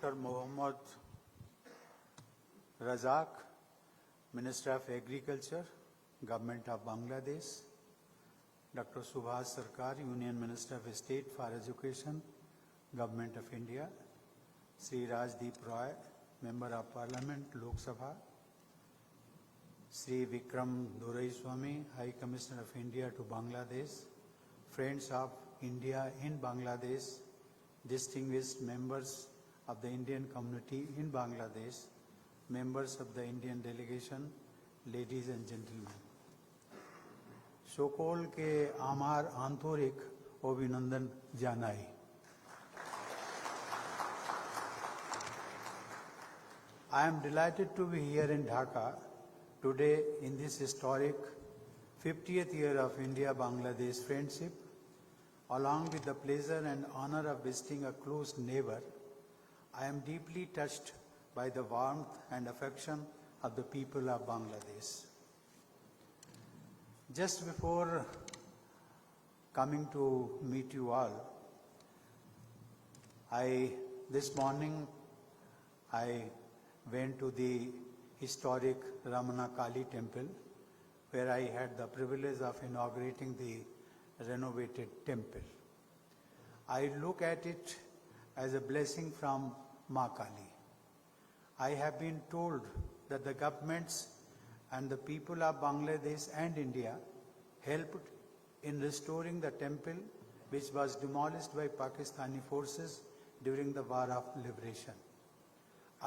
Dr. Mohammad Razak, Minister of Agriculture, Government of Bangladesh, Dr. Subhas Sarkar, Union Minister of State for Education, Government of India, Sri Rajdeep Roy, Member of Parliament, Lok Sabha, Sri Vikram Doraiswamy, High Commissioner of India to Bangladesh, Friends of India in Bangladesh, distinguished members of the Indian community in Bangladesh, members of the Indian delegation, ladies and gentlemen. সকলকে আমার আন্তরিক অভিনন্দন জানাই। I am delighted to be here in Dhaka today in this historic 50th year of India-Bangladesh friendship. Along with the pleasure and honor of visiting a close neighbor, I am deeply touched by the warmth and affection of the people of Bangladesh. Just before coming to meet you all, this morning I went to the historic Ramana Kali temple, where I had the privilege of inaugurating the renovated temple. I look at it as a blessing from Ma Kali. I have been told that the governments and the people of Bangladesh and India helped in restoring the temple, which was demolished by Pakistani forces during the War of Liberation.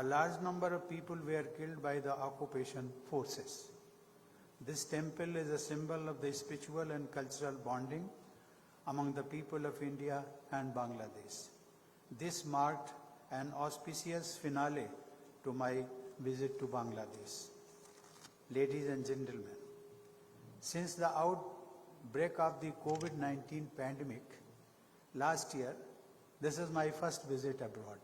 A large number of people were killed by the occupation forces. This temple is a symbol of the spiritual and cultural bonding among the people of India and Bangladesh. This marked an auspicious finale to my visit to Bangladesh. Ladies and gentlemen, since the outbreak of the COVID-19 pandemic last year, this is my first visit abroad.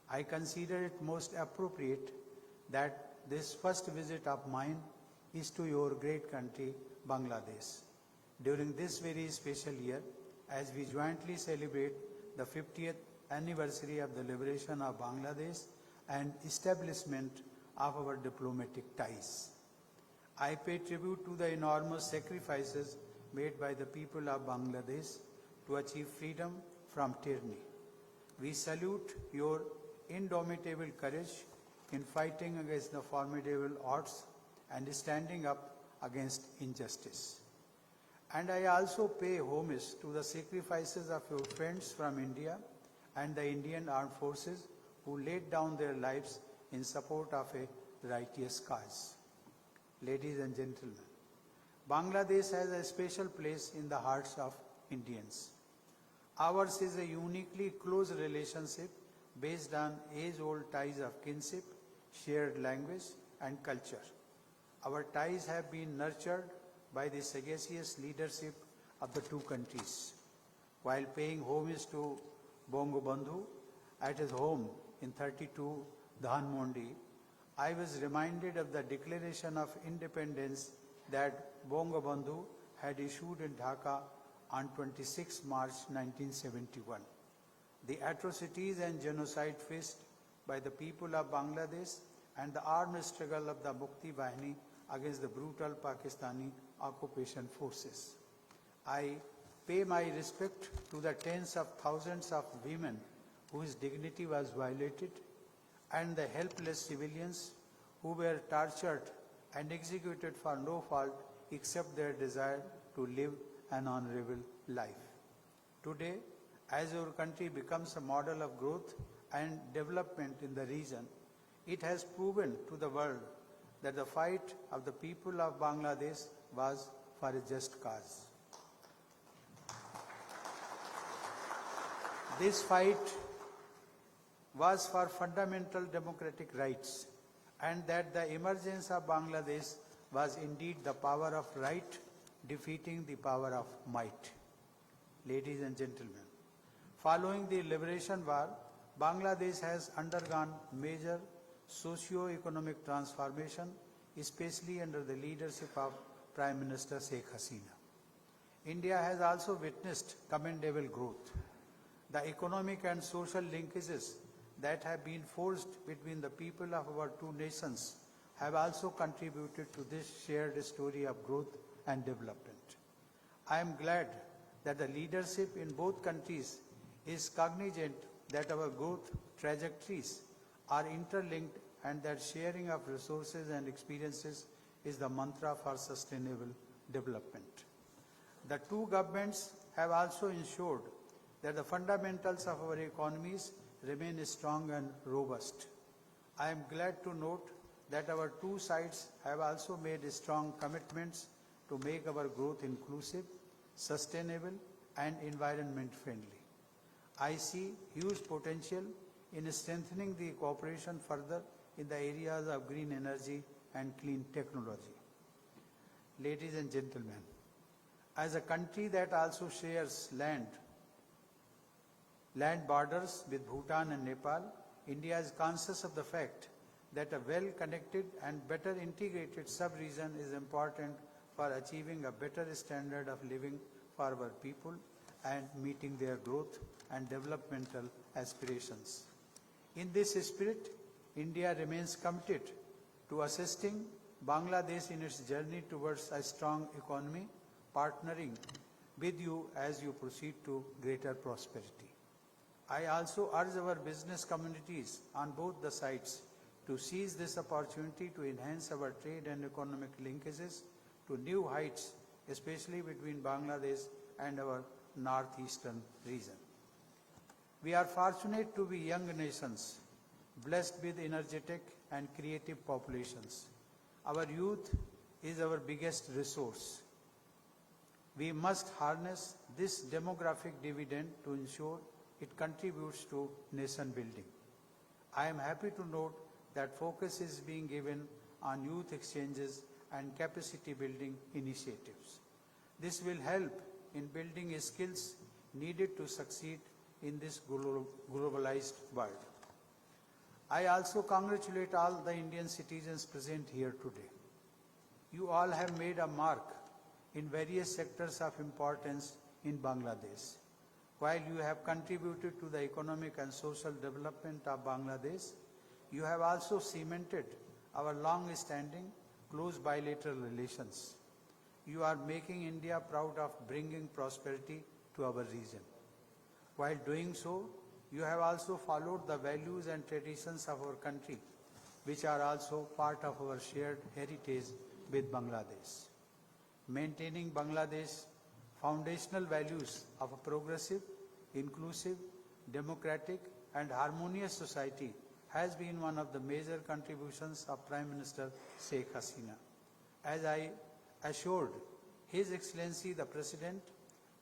I consider it most appropriate that this first visit of mine is to your great country, Bangladesh, during this very special year as we jointly celebrate the 50th anniversary of the liberation of Bangladesh and establishment of our diplomatic ties. I pay tribute to the enormous sacrifices made by the people of Bangladesh to achieve freedom from tyranny. We salute your indomitable courage in fighting against the formidable odds and standing up against injustice. And I also pay homage to the sacrifices of your friends from India and the Indian Armed Forces who laid down their lives in support of a righteous cause. Ladies and gentlemen, Bangladesh has a special place in the hearts of Indians. Ours is a uniquely close relationship based on age-old ties of kinship, shared language, and culture. Our ties have been nurtured by the sagacious leadership of the two countries. While paying homage to Bangabandhu at his home in 32 Dhanmondi, I was reminded of the Declaration of Independence that Bangabandhu had issued in Dhaka on 26 March 1971. The atrocities and genocide faced by the people of Bangladesh and the armed struggle of the Mukti Bahini against the brutal Pakistani occupation forces. I pay my respect to the tens of thousands of women whose dignity was violated and the helpless civilians who were tortured and executed for no fault except their desire to live an honorable life. Today, as our country becomes a model of growth and development in the region, it has proven to the world that the fight of the people of Bangladesh was for a just cause. This fight was for fundamental democratic rights, and that the emergence of Bangladesh was indeed the power of right defeating the power of might. Ladies and gentlemen, following the liberation war, Bangladesh has undergone major socio-economic transformation, especially under the leadership of Prime Minister Sheikh Hasina. India has also witnessed commendable growth. The economic and social linkages that have been forged between the people of our two nations have also contributed to this shared story of growth and development. I am glad that the leadership in both countries is cognizant that our growth trajectories are interlinked and that sharing of resources and experiences is the mantra for sustainable development. The two governments have also ensured that the fundamentals of our economies remain strong and robust. I am glad to note that our two sides have also made strong commitments to make our growth inclusive, sustainable, and environment friendly. I see huge potential in strengthening the cooperation further in the areas of green energy and clean technology. Ladies and gentlemen, as a country that also shares land borders with Bhutan and Nepal, India is conscious of the fact that a well-connected and better integrated sub-region is important for achieving a better standard of living for our people and meeting their growth and developmental aspirations. In this spirit, India remains committed to assisting Bangladesh in its journey towards a strong economy, partnering with you as you proceed to greater prosperity. I also urge our business communities on both the sides to seize this opportunity to enhance our trade and economic linkages to new heights, especially between Bangladesh and our northeastern region. We are fortunate to be young nations, blessed with energetic and creative populations. Our youth is our biggest resource. We must harness this demographic dividend to ensure it contributes to nation building. I am happy to note that focus is being given on youth exchanges and capacity building initiatives. This will help in building skills needed to succeed in this globalized world. I also congratulate all the Indian citizens present here today. You all have made a mark in various sectors of importance in Bangladesh. While you have contributed to the economic and social development of Bangladesh, you have also cemented our long-standing close bilateral relations. You are making India proud of bringing prosperity to our region. While doing so, you have also followed the values and traditions of our country, which are also part of our shared heritage with Bangladesh. Maintaining Bangladesh's foundational values of a progressive, inclusive, democratic, and harmonious society has been one of the major contributions of Prime Minister Sheikh Hasina. As I assured His Excellency the President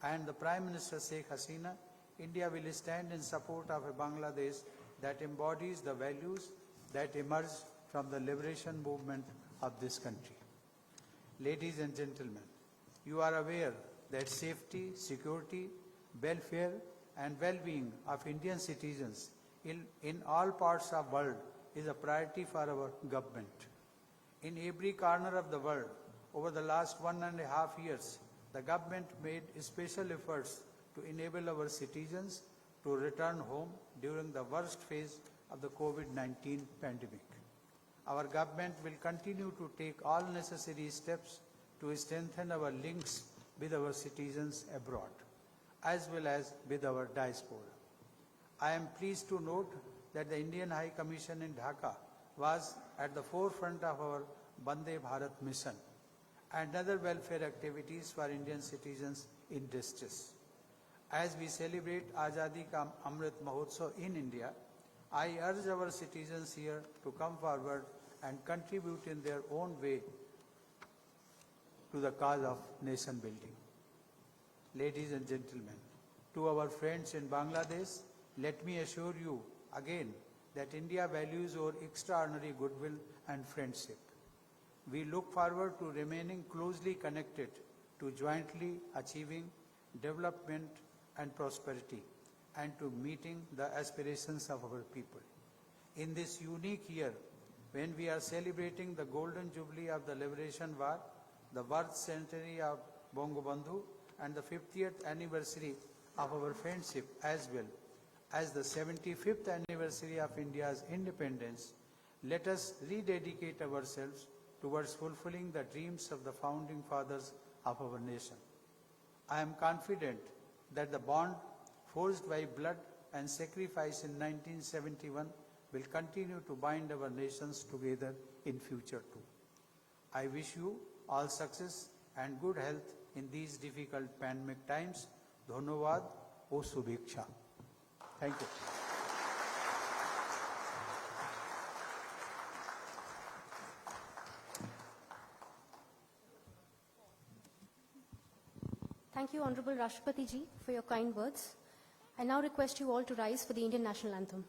and the Prime Minister Sheikh Hasina, India will stand in support of a Bangladesh that embodies the values that emerged from the liberation movement of this country. Ladies and gentlemen, you are aware that safety, security, welfare, and well-being of Indian citizens in all parts of the world is a priority for our government. In every corner of the world, over the last 1.5 years, the government made special efforts to enable our citizens to return home during the worst phase of the COVID-19 pandemic. Our government will continue to take all necessary steps to strengthen our links with our citizens abroad, as well as with our diaspora. I am pleased to note that the Indian High Commission in Dhaka was at the forefront of our Vande Bharat mission and other welfare activities for Indian citizens in distress. As we celebrate Azadi Ka Amrit Mahotsav in India, I urge our citizens here to come forward and contribute in their own way to the cause of nation building. Ladies and gentlemen, to our friends in Bangladesh, let me assure you again that India values your extraordinary goodwill and friendship. We look forward to remaining closely connected to jointly achieving development and prosperity and to meeting the aspirations of our people. In this unique year, when we are celebrating the golden jubilee of the Liberation War, the birth centenary of Bangabandhu, and the 50th anniversary of our friendship, as well as the 75th anniversary anniversary of India's independence, let us rededicate ourselves towards fulfilling the dreams of the founding fathers of our nation. I am confident that the bond forged by blood and sacrifice in 1971 will continue to bind our nations together in future too. I wish you all success and good health in these difficult pandemic times. Dhanyavad o Shubheksha. Thank you. Thank you, Honorable Rashtrapati Ji, for your kind words. I now request you all to rise for the Indian National Anthem.